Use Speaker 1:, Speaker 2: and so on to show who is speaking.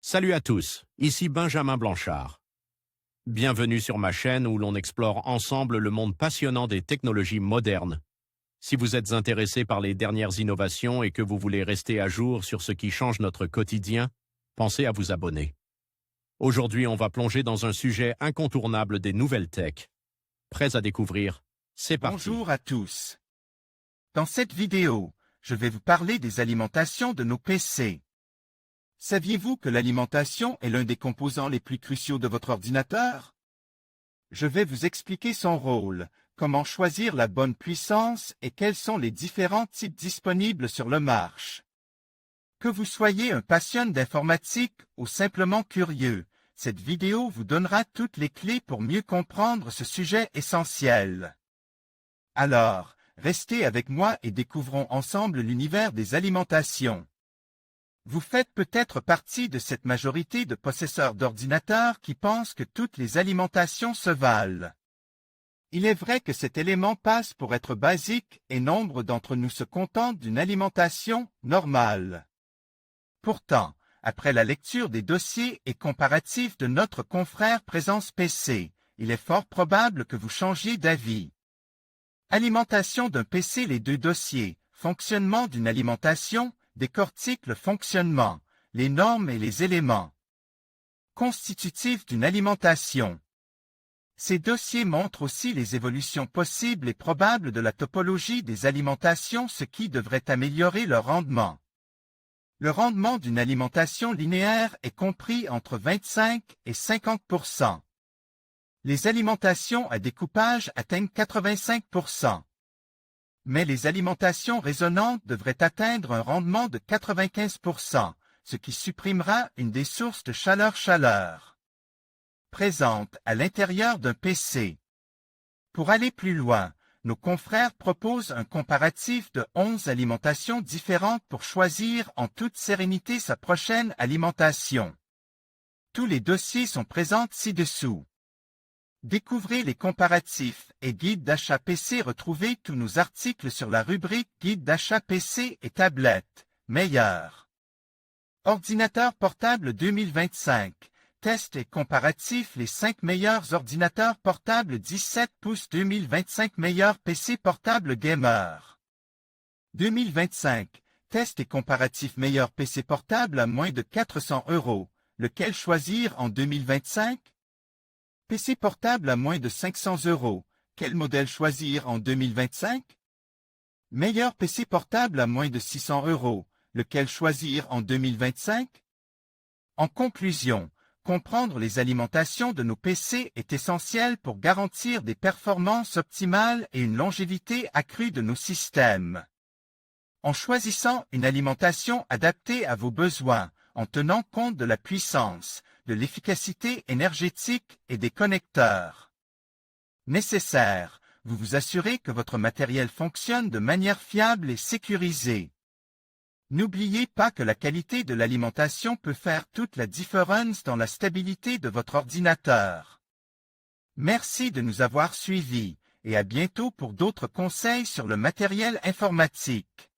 Speaker 1: Salut à tous, ici Benjamin Blanchard. Bienvenue sur ma chaîne où l'on explore ensemble le monde passionnant des technologies modernes. Si vous êtes intéressé par les dernières innovations et que vous voulez rester à jour sur ce qui change notre quotidien, pensez à vous abonner. Aujourd'hui, on va plonger dans un sujet incontournable des nouvelles tech. Prêts à découvrir? C'est parti.
Speaker 2: Bonjour à tous. Dans cette vidéo, je vais vous parler des alimentations de nos PC. Saviez-vous que l'alimentation est l'un des composants les plus cruciaux de votre ordinateur? Je vais vous expliquer son rôle, comment choisir la bonne puissance et quels sont les différents types disponibles sur le marché. Que vous soyez un passionné d'informatique ou simplement curieux, cette vidéo vous donnera toutes les clés pour mieux comprendre ce sujet essentiel. Alors, restez avec moi et découvrons ensemble l'univers des alimentations. Vous faites peut-être partie de cette majorité de possesseurs d'ordinateurs qui pensent que toutes les alimentations se valent. Il est vrai que cet élément passe pour être basique et nombre d'entre nous se contentent d'une alimentation normale. Pourtant, après la lecture des dossiers et comparatifs de notre confrère Présence PC, il est fort probable que vous changiez d'avis. Alimentation d'un PC. Les deux dossiers, fonctionnement d'une alimentation, décortique le fonctionnement, les normes et les éléments constitutifs d'une alimentation. Ces dossiers montrent aussi les évolutions possibles et probables de la topologie des alimentations, ce qui devrait améliorer leur rendement. Le rendement d'une alimentation linéaire est compris entre 25 et 50%. Les alimentations à découpage atteignent 85%. Mais les alimentations résonantes devraient atteindre un rendement de 95%, ce qui supprimera une des sources de chaleur présente à l'intérieur d'un PC. Pour aller plus loin, nos confrères proposent un comparatif de 11 alimentations différentes pour choisir en toute sérénité sa prochaine alimentation. Tous les dossiers sont présents ci-dessous. Découvrez les comparatifs et guides d'achat PC. Retrouvez tous nos articles sur la rubrique Guide d'achat PC et tablette. Meilleur. Ordinateur portable 2025. Test et comparatif. Les 5 meilleurs ordinateurs portables 17 pouces 2025. Meilleurs PC portable gamer. 2025. Test et comparatif. Meilleur PC portable à moins de 400 €. Lequel choisir en 2025? PC portable à moins de 500 €. Quel modèle choisir en 2025? Meilleur PC portable à moins de 600 €. Lequel choisir en 2025? En conclusion, comprendre les alimentations de nos PC est essentiel pour garantir des performances optimales et une longévité accrue de nos systèmes. En choisissant une alimentation adaptée à vos besoins, en tenant compte de la puissance, de l'efficacité énergétique et des connecteurs nécessaires, vous vous assurez que votre matériel fonctionne de manière fiable et sécurisée. N'oubliez pas que la qualité de l'alimentation peut faire toute la différence dans la stabilité de votre ordinateur. Merci de nous avoir suivis et à bientôt pour d'autres conseils sur le matériel informatique.